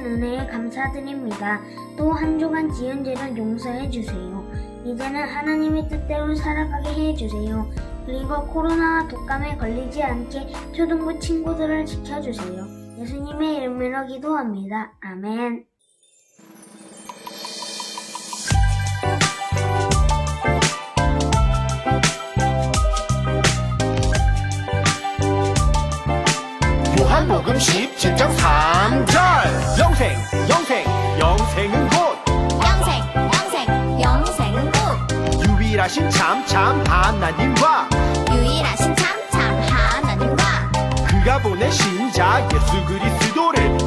은혜에 감사드립니다. 또 한 주간 지은 죄를 용서해 주세요. 이제는 하나님의 뜻대로 살아가게 해 주세요. 그리고 코로나와 독감에 걸리지 않게 초등부 친구들을 지켜주세요. 예수님의 이름으로 기도합니다. 아멘. 요한복음 17장 3절 영생은 곧 영생은 곧 유일하신 참 하나님과 그가 보내신 자 예수 그리스도를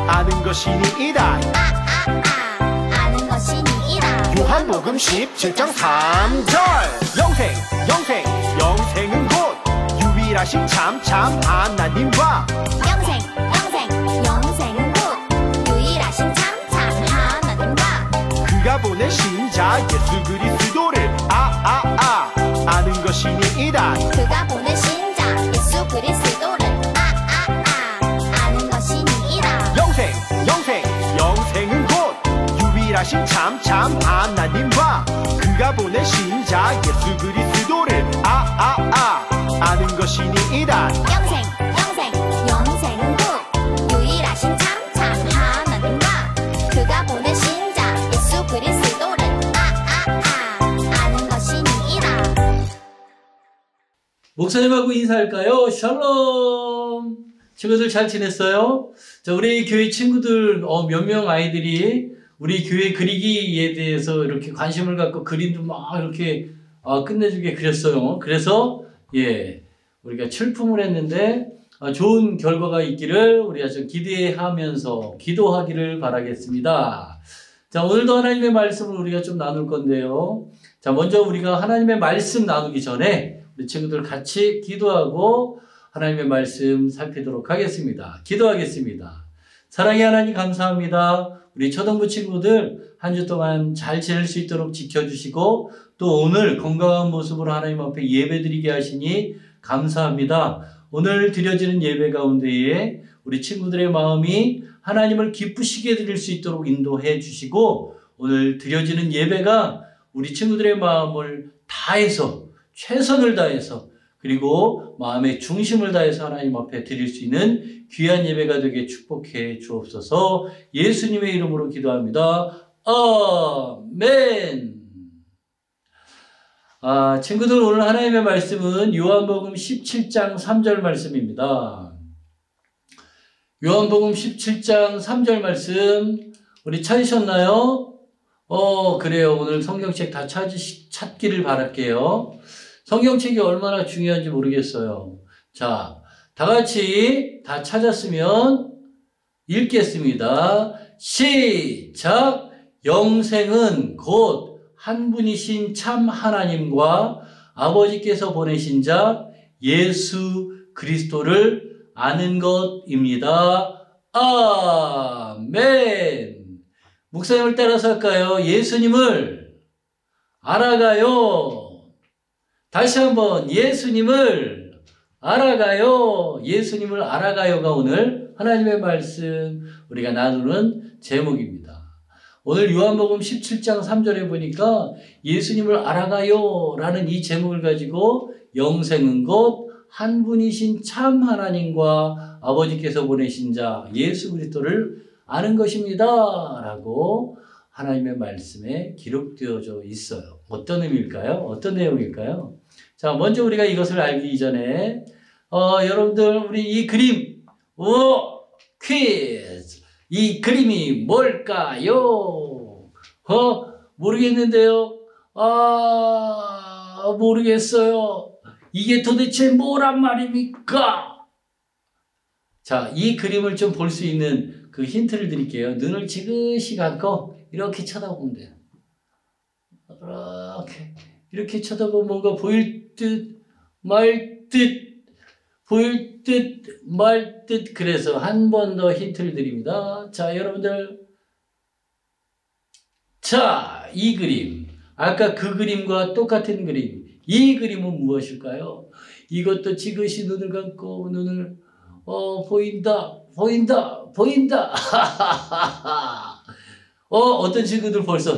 아는 것이니이다. 요한복음 17장 3절 영생은 곧 유일하신 참 하나님과 영생은 곧 유일하신 참 하나님과 그가 보내신 자 예수 그리스도를 아는 것이니이다. 그가 보내신 자 예수 그리스도를 아는 것이니이다. 영생은 곧 유일하신 참 하나님과 그가 보내신 자 예수 그리스도를 아는 것이니이다. 영생은 곧 유일하신 참 하나님과 그가 보내신 자 예수 그리스도를 아는 것이니이다. 목사님하고 인사할까요? 샬롬. 친구들 잘 지냈어요? 자, 우리 교회 친구들 몇 명 아이들이 우리 교회 그리기에 대해서 이렇게 관심을 갖고 그림도 막 이렇게 끝내주게 그렸어요. 그래서 우리가 출품을 했는데 좋은 결과가 있기를 우리가 좀 기대하면서 기도하기를 바라겠습니다. 자, 오늘도 하나님의 말씀을 우리가 좀 나눌 건데요. 자, 먼저 우리가 하나님의 말씀 나누기 전에 우리 친구들 같이 기도하고 하나님의 말씀 살피도록 하겠습니다. 기도하겠습니다. 사랑의 하나님 감사합니다. 우리 초등부 친구들 한 주 동안 잘 지낼 수 있도록 지켜주시고 또 오늘 건강한 모습으로 하나님 앞에 예배드리게 하시니 감사합니다. 오늘 드려지는 예배 가운데에 우리 친구들의 마음이 하나님을 기쁘시게 드릴 수 있도록 인도해 주시고 오늘 드려지는 예배가 우리 친구들의 마음을 다해서 최선을 다해서 그리고 마음의 중심을 다해서 하나님 앞에 드릴 수 있는 귀한 예배가 되게 축복해 주옵소서. 예수님의 이름으로 기도합니다. 아멘. 친구들 오늘 하나님의 말씀은 요한복음 17장 3절 말씀입니다. 요한복음 17장 3절 말씀 우리 찾으셨나요? 그래요. 오늘 성경책 다 찾기를 바랄게요. 성경책이 얼마나 중요한지 모르겠어요. 자, 다 같이 다 찾았으면 읽겠습니다. 시작! 영생은 곧 한 분이신 참 하나님과 아버지께서 보내신 자 예수 그리스도를 아는 것입니다. 아멘. 목사님을 따라서 할까요? 예수님을 알아가요. 다시 한번 예수님을 알아가요. 예수님을 알아가요가 오늘 하나님의 말씀 우리가 나누는 제목입니다. 오늘 요한복음 17장 3절에 보니까 예수님을 알아가요 라는 이 제목을 가지고 영생은 곧 한 분이신 참 하나님과 아버지께서 보내신 자 예수 그리스도를 아는 것입니다 라고 하나님의 말씀에 기록되어져 있어요. 어떤 의미일까요? 어떤 내용일까요? 자, 먼저 우리가 이것을 알기 이전에 여러분들 우리 이 그림 퀴즈 이 그림이 뭘까요? 모르겠는데요. 모르겠어요. 이게 도대체 뭐란 말입니까? 자, 이 그림을 좀 볼 수 있는 그 힌트를 드릴게요. 눈을 지그시 감고 이렇게 쳐다보면 돼요. 이렇게 쳐다보면 뭔가 보일 듯 말 듯 보일 듯 말 듯. 그래서 한 번 더 힌트를 드립니다. 자, 여러분들, 자, 이 그림 아까 그 그림과 똑같은 그림 이 그림은 무엇일까요? 이것도 지그시 눈을 감고 눈을 보인다, 보인다, 보인다. 어떤 친구들 벌써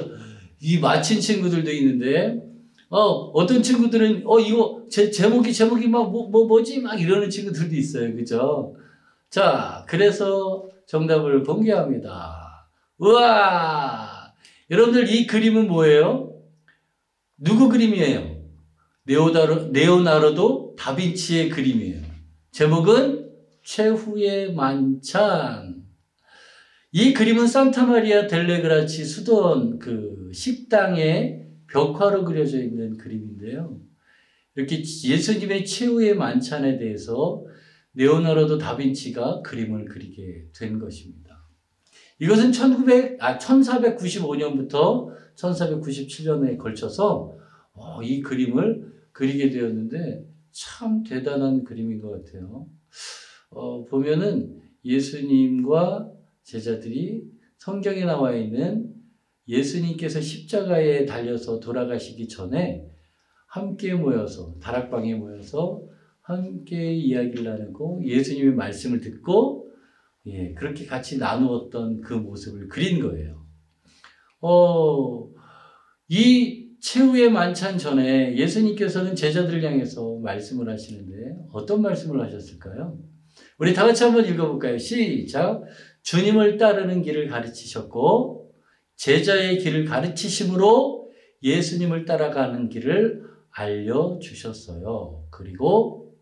이 마친 친구들도 있는데, 어떤 친구들은 이거 제목이 막 뭐지 막 이러는 친구들도 있어요, 그죠? 자, 그래서 정답을 공개합니다. 우와, 여러분들 이 그림은 뭐예요? 누구 그림이에요? 레오나르도 다빈치의 그림이에요. 제목은 최후의 만찬. 이 그림은 산타마리아 델레그라치 수도원 그 식당에 벽화로 그려져 있는 그림인데요. 이렇게 예수님의 최후의 만찬에 대해서 레오나르도 다빈치가 그림을 그리게 된 것입니다. 이것은 1495년부터 1497년에 걸쳐서 이 그림을 그리게 되었는데 참 대단한 그림인 것 같아요. 보면은 예수님과 제자들이 성경에 나와 있는 예수님께서 십자가에 달려서 돌아가시기 전에 함께 모여서 다락방에 모여서 함께 이야기를 나누고 예수님의 말씀을 듣고 그렇게 같이 나누었던 그 모습을 그린 거예요. 이 최후의 만찬 전에 예수님께서는 제자들을 향해서 말씀을 하시는데 어떤 말씀을 하셨을까요? 우리 다 같이 한번 읽어볼까요? 시작! 주님을 따르는 길을 가르치셨고 제자의 길을 가르치심으로 예수님을 따라가는 길을 알려주셨어요. 그리고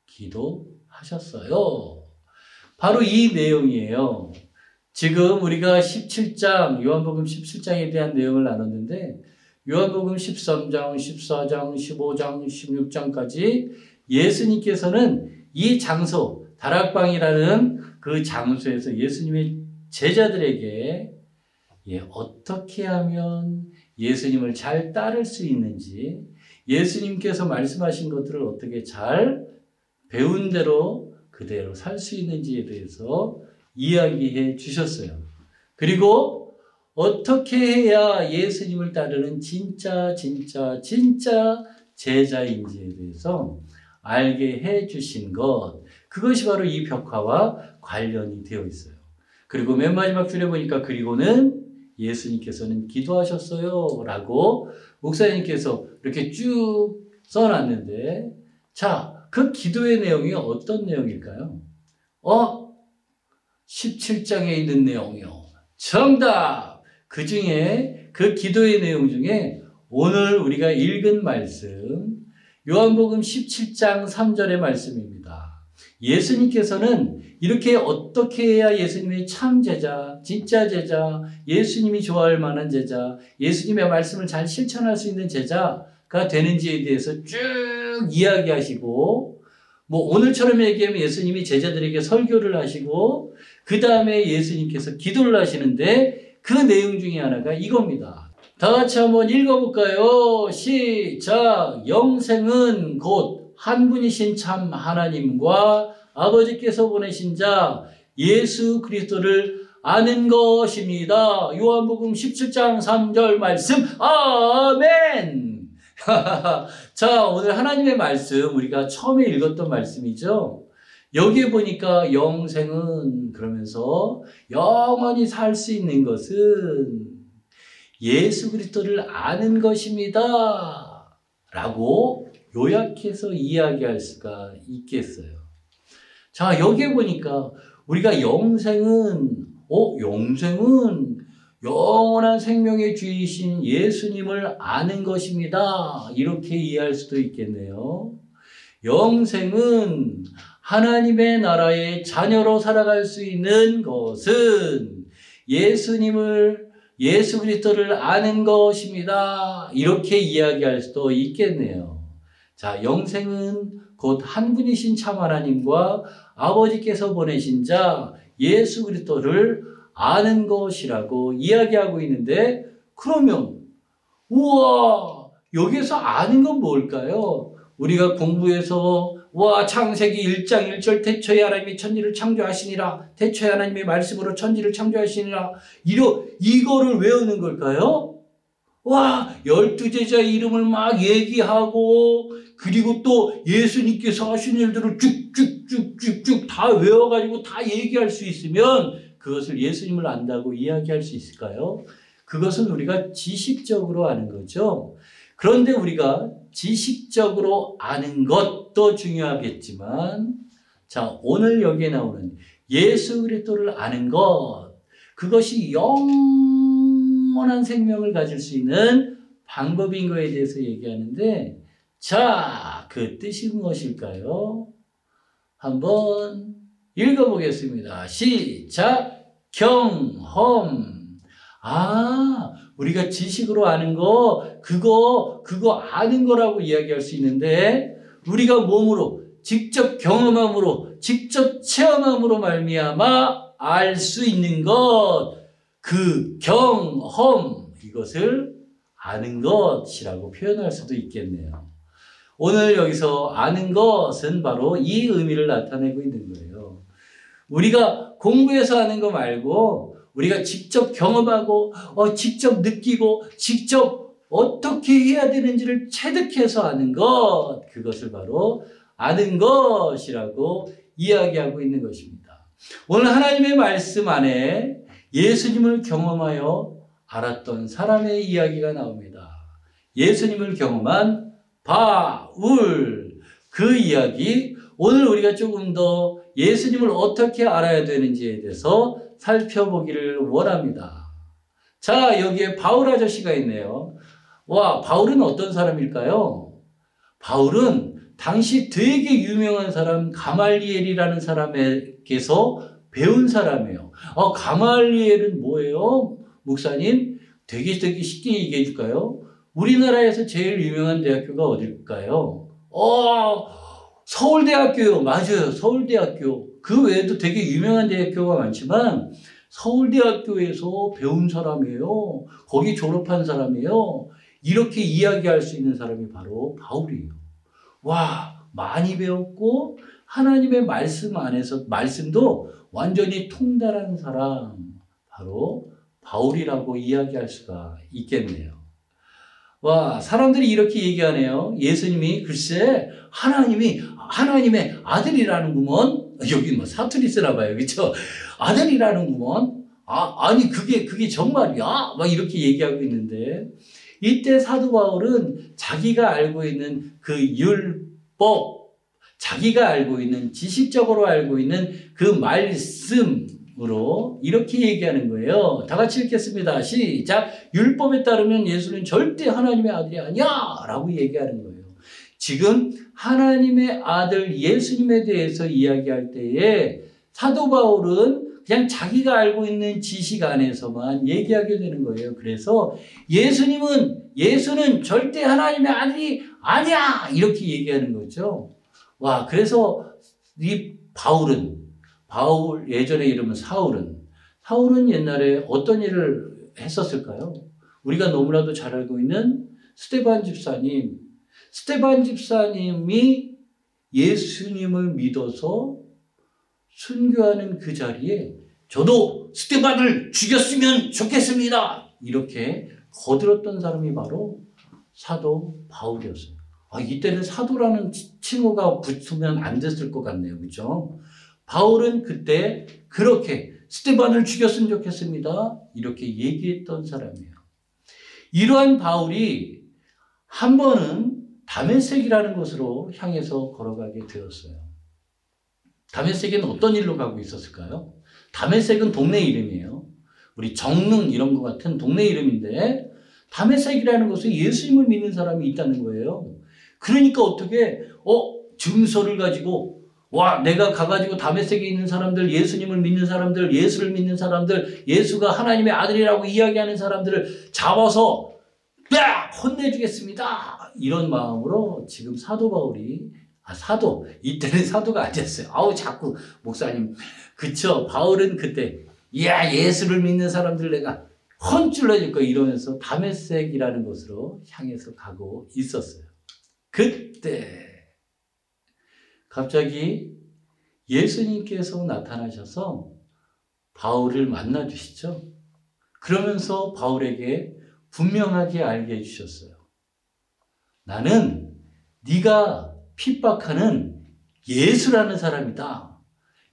기도하셨어요. 바로 이 내용이에요. 지금 우리가 17장, 요한복음 17장에 대한 내용을 나눴는데 요한복음 13장, 14장, 15장, 16장까지 예수님께서는 이 장소, 다락방이라는 그 장소에서 예수님의 제자들에게 어떻게 하면 예수님을 잘 따를 수 있는지, 예수님께서 말씀하신 것들을 어떻게 잘 배운 대로 그대로 살 수 있는지에 대해서 이야기해 주셨어요. 그리고 어떻게 해야 예수님을 따르는 진짜 제자인지에 대해서 알게 해 주신 것, 그것이 바로 이 벽화와 관련이 되어 있어요. 그리고 맨 마지막 줄에 보니까 그리고는 예수님께서는 기도하셨어요 라고 목사님께서 이렇게 쭉 써놨는데, 자, 그 기도의 내용이 어떤 내용일까요? 17장에 있는 내용이요. 정답! 그 중에 그 기도의 내용 중에 오늘 우리가 읽은 말씀, 요한복음 17장 3절의 말씀입니다. 예수님께서는 이렇게 어떻게 해야 예수님의 참 제자, 진짜 제자, 예수님이 좋아할 만한 제자, 예수님의 말씀을 잘 실천할 수 있는 제자가 되는지에 대해서 쭉 이야기하시고, 오늘처럼 얘기하면 예수님이 제자들에게 설교를 하시고 그 다음에 예수님께서 기도를 하시는데 그 내용 중에 하나가 이겁니다. 다 같이 한번 읽어볼까요? 시작! 영생은 곧 한 분이신 참 하나님과 아버지께서 보내신 자 예수 그리스도를 아는 것입니다. 요한복음 17장 3절 말씀. 아멘! 자, 오늘 하나님의 말씀 우리가 처음에 읽었던 말씀이죠. 여기에 보니까 영생은 그러면서 영원히 살 수 있는 것은 예수 그리스도를 아는 것입니다 라고 요약해서 이야기할 수가 있겠어요. 자, 여기에 보니까 우리가 영생은 영원한 생명의 주이신 예수님을 아는 것입니다. 이렇게 이해할 수도 있겠네요. 영생은 하나님의 나라의 자녀로 살아갈 수 있는 것은 예수 그리스도를 아는 것입니다. 이렇게 이야기할 수도 있겠네요. 자, 영생은 곧 한 분이신 참 하나님과 아버지께서 보내신 자 예수 그리스도를 아는 것이라고 이야기하고 있는데, 그러면 우와, 여기서 아는 건 뭘까요? 우리가 공부해서 창세기 1장 1절 태초에 하나님이 천지를 창조하시니라, 태초에 하나님의 말씀으로 천지를 창조하시니라, 이거를 외우는 걸까요? 와, 12제자 이름을 막 얘기하고, 그리고 또 예수님께서 하신 일들을 쭉쭉쭉쭉쭉 다 외워가지고 다 얘기할 수 있으면 그것을 예수님을 안다고 이야기할 수 있을까요? 그것은 우리가 지식적으로 아는 거죠. 그런데 우리가 지식적으로 아는 것도 중요하겠지만, 자, 오늘 여기에 나오는 예수 그리스도를 아는 것, 그것이 영원한 생명을 가질 수 있는 방법인 거에 대해서 얘기하는데, 자, 그 뜻이 무엇일까요? 한번 읽어보겠습니다. 시작! 경험. 우리가 지식으로 아는 거, 그거 아는 거라고 이야기할 수 있는데, 우리가 몸으로, 직접 경험함으로, 직접 체험함으로 말미암아 알 수 있는 것, 그 경험, 이것을 아는 것이라고 표현할 수도 있겠네요. 오늘 여기서 아는 것은 바로 이 의미를 나타내고 있는 거예요. 우리가 공부해서 아는 거 말고 우리가 직접 경험하고 직접 느끼고 직접 어떻게 해야 되는지를 체득해서 아는 것, 그것을 바로 아는 것이라고 이야기하고 있는 것입니다. 오늘 하나님의 말씀 안에 예수님을 경험하여 알았던 사람의 이야기가 나옵니다. 예수님을 경험한 바울, 그 이야기, 오늘 우리가 조금 더 예수님을 어떻게 알아야 되는지에 대해서 살펴보기를 원합니다. 자, 여기에 바울 아저씨가 있네요. 와, 바울은 어떤 사람일까요? 바울은 당시 되게 유명한 사람 가말리엘이라는 사람에게서 배운 사람이에요. 가말리엘은 뭐예요? 목사님, 되게 쉽게 얘기해 줄까요? 우리나라에서 제일 유명한 대학교가 어딜까요? 서울대학교요. 맞아요. 서울대학교. 그 외에도 되게 유명한 대학교가 많지만 서울대학교에서 배운 사람이에요. 거기 졸업한 사람이에요. 이렇게 이야기할 수 있는 사람이 바로 바울이에요. 와, 많이 배웠고 하나님의 말씀 안에서 말씀도 완전히 통달한 사람, 바로 바울이라고 이야기할 수가 있겠네요. 와, 사람들이 이렇게 얘기하네요. 예수님이 글쎄 하나님의 아들이라는구먼. 여기 뭐 사투리 쓰나 봐요. 그렇죠? 아들이라는구먼. 아니 그게 정말이야? 막 이렇게 얘기하고 있는데, 이때 사도 바울은 자기가 알고 있는 그 율법, 자기가 알고 있는, 지식적으로 알고 있는 그 말씀으로 이렇게 얘기하는 거예요. 다 같이 읽겠습니다. 시작. 율법에 따르면 예수는 절대 하나님의 아들이 아니야 라고 얘기하는 거예요. 지금 하나님의 아들 예수님에 대해서 이야기할 때에 사도 바울은 그냥 자기가 알고 있는 지식 안에서만 얘기하게 되는 거예요. 그래서 예수는 절대 하나님의 아들이 아니야 이렇게 얘기하는 거죠. 와, 그래서 이 바울 예전에 이름은 사울은 옛날에 어떤 일을 했었을까요? 우리가 너무나도 잘 알고 있는 스데반 집사님이 예수님을 믿어서 순교하는 그 자리에 저도 스데반을 죽였으면 좋겠습니다 이렇게 거들었던 사람이 바로 사도 바울이었어요. 이때는 사도라는 칭호가 붙으면 안 됐을 것 같네요. 그렇죠? 바울은 그때 그렇게 스데반을 죽였으면 좋겠습니다 이렇게 얘기했던 사람이에요. 이러한 바울이 한 번은 다메섹이라는 곳으로 향해서 걸어가게 되었어요. 다메섹에는 어떤 일로 가고 있었을까요? 다메섹은 동네 이름이에요. 우리 정릉 이런 것 같은 동네 이름인데 다메섹이라는 곳에 예수님을 믿는 사람이 있다는 거예요. 그러니까 어떻게 증서를 가지고 내가 가가지고 다메섹에 있는 사람들, 예수님을 믿는 사람들, 예수를 믿는 사람들, 예수가 하나님의 아들이라고 이야기하는 사람들을 잡아서 혼내주겠습니다. 이런 마음으로 지금 사도 바울이 이때는 사도가 아니었어요. 자꾸 목사님, 그쵸? 바울은 그때 예수를 믿는 사람들 내가 혼쭐내줄 거 이러면서 다메섹이라는 곳으로 향해서 가고 있었어요. 그때 갑자기 예수님께서 나타나셔서 바울을 만나주시죠. 그러면서 바울에게 분명하게 알게 해주셨어요. 나는 네가 핍박하는 예수라는 사람이다.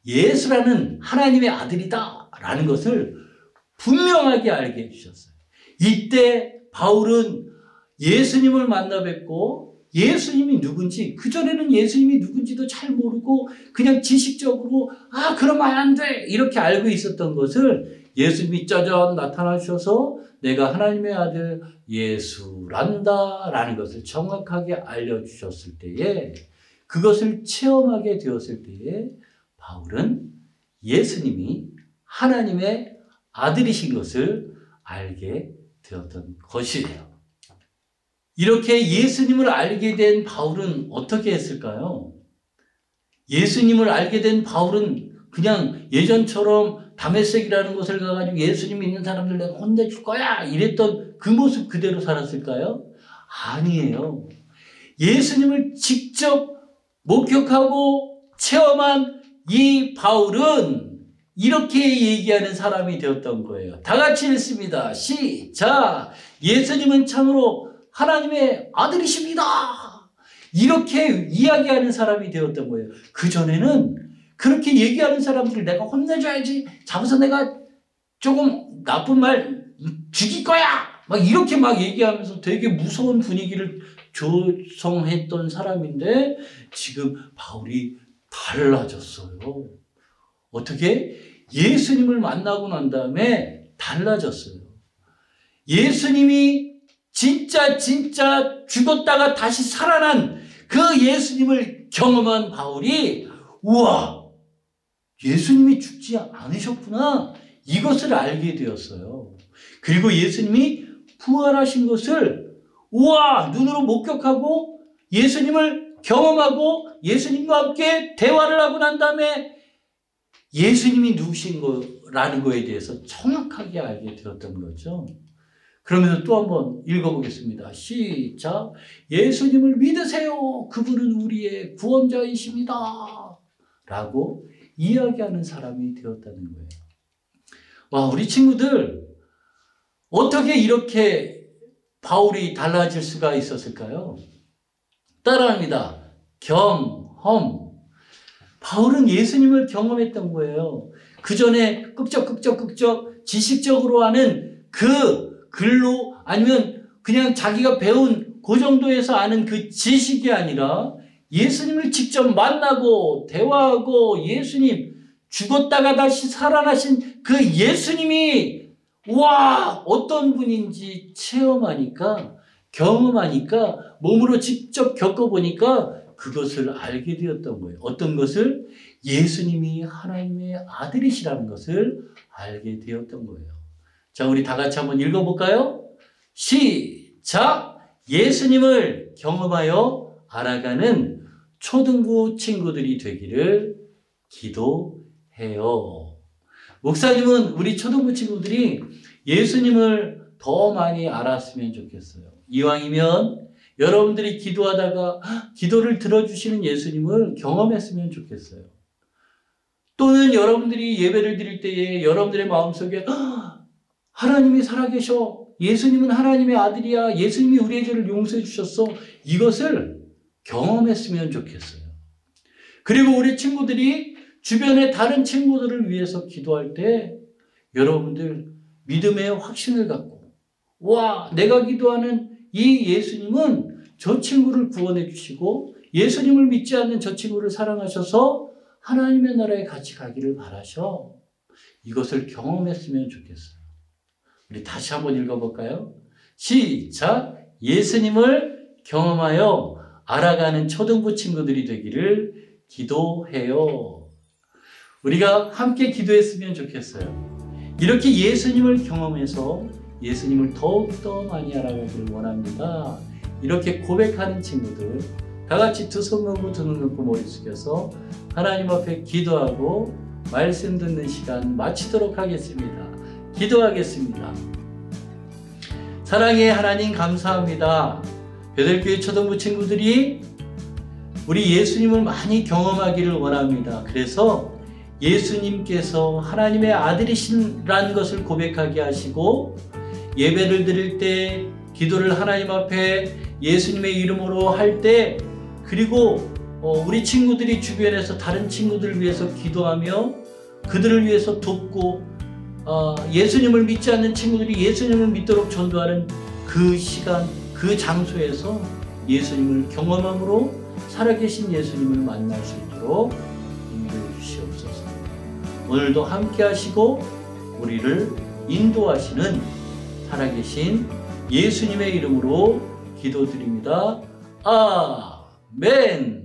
예수라는 하나님의 아들이다. 라는 것을 분명하게 알게 해주셨어요. 이때 바울은 예수님을 만나 뵙고 예수님이 누군지, 그전에는 예수님이 누군지도 잘 모르고 그냥 지식적으로 그러면 안 돼 이렇게 알고 있었던 것을 예수님이 짜잔 나타나셔서 내가 하나님의 아들 예수란다 라는 것을 정확하게 알려주셨을 때에, 그것을 체험하게 되었을 때에 바울은 예수님이 하나님의 아들이신 것을 알게 되었던 것이에요. 이렇게 예수님을 알게 된 바울은 어떻게 했을까요? 예수님을 알게 된 바울은 그냥 예전처럼 다메섹이라는 곳을 가가지고 예수님 믿는 사람들 내가 혼내줄 거야 이랬던 그 모습 그대로 살았을까요? 아니에요. 예수님을 직접 목격하고 체험한 이 바울은 이렇게 얘기하는 사람이 되었던 거예요. 다 같이 읽습니다. 시작! 예수님은 참으로 하나님의 아들이십니다. 이렇게 이야기하는 사람이 되었던 거예요. 그전에는 그렇게 얘기하는 사람들을 내가 혼내줘야지, 잡아서 내가 조금 나쁜 말 죽일 거야 막 이렇게 막 얘기하면서 되게 무서운 분위기를 조성했던 사람인데, 지금 바울이 달라졌어요. 어떻게? 예수님을 만나고 난 다음에 달라졌어요. 예수님이 진짜 죽었다가 다시 살아난 그 예수님을 경험한 바울이, 우와, 예수님이 죽지 않으셨구나, 이것을 알게 되었어요. 그리고 예수님이 부활하신 것을 우와, 눈으로 목격하고 예수님을 경험하고 예수님과 함께 대화를 하고 난 다음에 예수님이 누구신 거라는 거에 대해서 정확하게 알게 되었던 거죠. 그러면서 또 한번 읽어보겠습니다. 시작! 예수님을 믿으세요. 그분은 우리의 구원자이십니다. 라고 이야기하는 사람이 되었다는 거예요. 와, 우리 친구들 어떻게 이렇게 바울이 달라질 수가 있었을까요? 따라합니다. 경험. 바울은 예수님을 경험했던 거예요. 그 전에 끄적끄적 지식적으로 하는 그 글로, 아니면 그냥 자기가 배운 그 정도에서 아는 그 지식이 아니라 예수님을 직접 만나고 대화하고 예수님, 죽었다가 다시 살아나신 그 예수님이 와, 어떤 분인지 체험하니까, 경험하니까, 몸으로 직접 겪어보니까 그것을 알게 되었던 거예요. 어떤 것을? 예수님이 하나님의 아들이시라는 것을 알게 되었던 거예요. 자, 우리 다 같이 한번 읽어볼까요? 시작! 예수님을 경험하여 알아가는 초등부 친구들이 되기를 기도해요. 목사님은 우리 초등부 친구들이 예수님을 더 많이 알았으면 좋겠어요. 이왕이면 여러분들이 기도하다가 기도를 들어주시는 예수님을 경험했으면 좋겠어요. 또는 여러분들이 예배를 드릴 때에 여러분들의 마음속에 하나님이 살아계셔, 예수님은 하나님의 아들이야, 예수님이 우리의 죄를 용서해 주셨어, 이것을 경험했으면 좋겠어요. 그리고 우리 친구들이 주변의 다른 친구들을 위해서 기도할 때 여러분들 믿음의 확신을 갖고, 와, 내가 기도하는 이 예수님은 저 친구를 구원해 주시고 예수님을 믿지 않는 저 친구를 사랑하셔서 하나님의 나라에 같이 가기를 바라셔. 이것을 경험했으면 좋겠어요. 우리 다시 한번 읽어볼까요? 시작! 예수님을 경험하여 알아가는 초등부 친구들이 되기를 기도해요. 우리가 함께 기도했으면 좋겠어요. 이렇게 예수님을 경험해서 예수님을 더욱더 많이 알아가기를 원합니다. 이렇게 고백하는 친구들, 다 같이 두 손 놓고 두 눈 감고 머리 숙여서 하나님 앞에 기도하고 말씀 듣는 시간 마치도록 하겠습니다. 기도하겠습니다. 사랑의 하나님, 감사합니다. 베델교회 초등부 친구들이 우리 예수님을 많이 경험하기를 원합니다. 그래서 예수님께서 하나님의 아들이시라는 것을 고백하게 하시고 예배를 드릴 때, 기도를 하나님 앞에 예수님의 이름으로 할 때, 그리고 우리 친구들이 주변에서 다른 친구들을 위해서 기도하며 그들을 위해서 돕고 예수님을 믿지 않는 친구들이 예수님을 믿도록 전도하는 그 시간, 그 장소에서 예수님을 경험함으로 살아계신 예수님을 만날 수 있도록 인도해 주시옵소서. 오늘도 함께 하시고 우리를 인도하시는 살아계신 예수님의 이름으로 기도드립니다. 아멘.